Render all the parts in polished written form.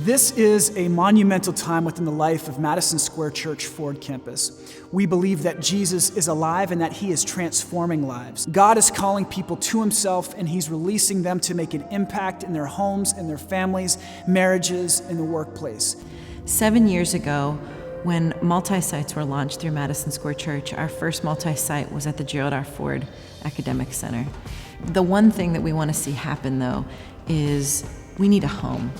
This is a monumental time within the life of Madison Square Church Ford Campus. We believe that Jesus is alive and that he is transforming lives. God is calling people to himself, and he's releasing them to make an impact in their homes, in their families, marriages, in the workplace. 7 years ago, when multi-sites were launched through Madison Square Church, our first multi-site was at the Gerald R. Ford Academic Center. The one thing that we want to see happen, though, is we need a home.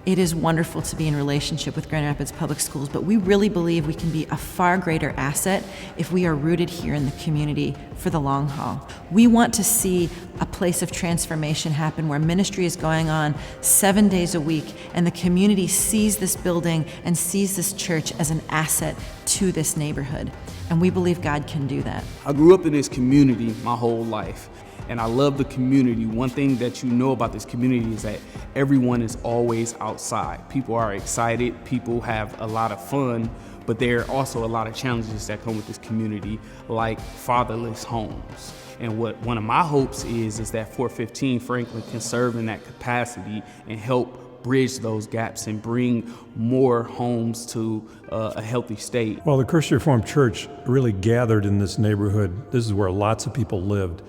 It is wonderful to be in relationship with Grand Rapids Public Schools, but we really believe we can be a far greater asset if we are rooted here in the community for the long haul. We want to see a place of transformation happen where ministry is going on 7 days a week, and the community sees this building and sees this church as an asset to this neighborhood. And we believe God can do that. I grew up in this community my whole life, and I love the community. One thing that you know about this community is that everyone is always outside. People are excited, people have a lot of fun, but there are also a lot of challenges that come with this community, like fatherless homes. And what one of my hopes is that 415 Franklin can serve in that capacity and help bridge those gaps and bring more homes to a healthy state. Well, the Christian Reformed Church really gathered in this neighborhood. This is where lots of people lived.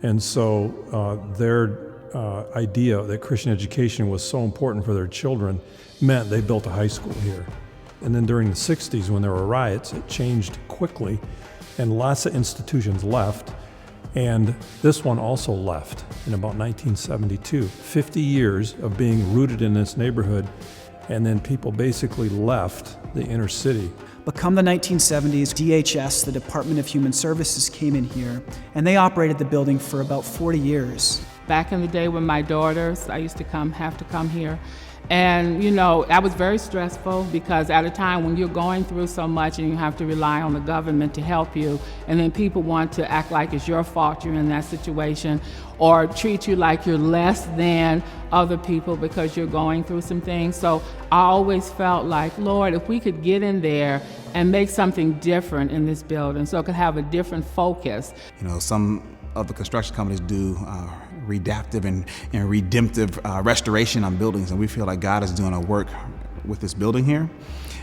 And so their idea that Christian education was so important for their children meant they built a high school here. And then during the 60s, when there were riots, it changed quickly, and lots of institutions left. And this one also left in about 1972. 50 years of being rooted in this neighborhood, and then people basically left the inner city. But come the 1970s, DHS, the Department of Human Services, came in here, and they operated the building for about 40 years. Back in the day when my daughters, I used to have to come here. And you know, that was very stressful, because at a time when you're going through so much and you have to rely on the government to help you, and then people want to act like it's your fault you're in that situation, or treat you like you're less than other people because you're going through some things. So I always felt like, Lord, if we could get in there and make something different in this building so it could have a different focus. You know, some of the construction companies do redaptive and redemptive restoration on buildings, and we feel like God is doing a work with this building here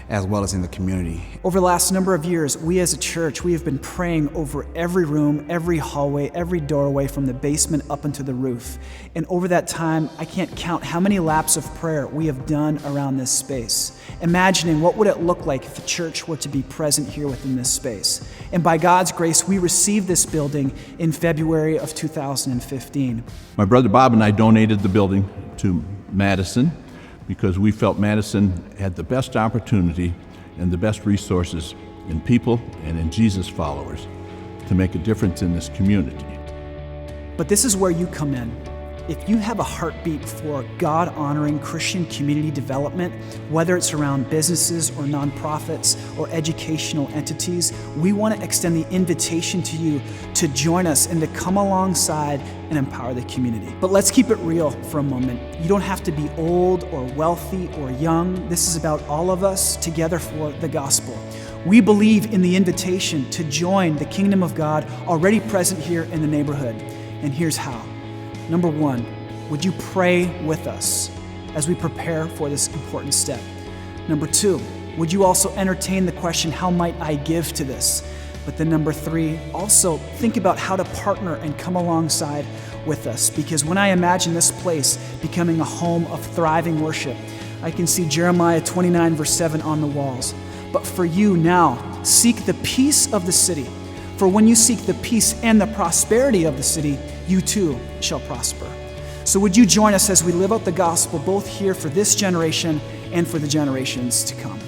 as well as in the community. Over the last number of years, we as a church, we have been praying over every room, every hallway, every doorway from the basement up into the roof. And over that time, I can't count how many laps of prayer we have done around this space, imagining what would it look like if the church were to be present here within this space. And by God's grace, we received this building in February of 2015. My brother Bob and I donated the building to Madison because we felt Madison had the best opportunity and the best resources in people and in Jesus followers to make a difference in this community. But this is where you come in. If you have a heartbeat for God-honoring Christian community development, whether it's around businesses or nonprofits or educational entities, we want to extend the invitation to you to join us and to come alongside and empower the community. But let's keep it real for a moment. You don't have to be old or wealthy or young. This is about all of us together for the gospel. We believe in the invitation to join the kingdom of God already present here in the neighborhood. And here's how. Number one, would you pray with us as we prepare for this important step? Number two, would you also entertain the question, how might I give to this? But then number three, also think about how to partner and come alongside with us. Because when I imagine this place becoming a home of thriving worship, I can see Jeremiah 29 verse 7 on the walls. But for you now, seek the peace of the city. For when you seek the peace and the prosperity of the city, you too shall prosper. So would you join us as we live out the gospel both here for this generation and for the generations to come?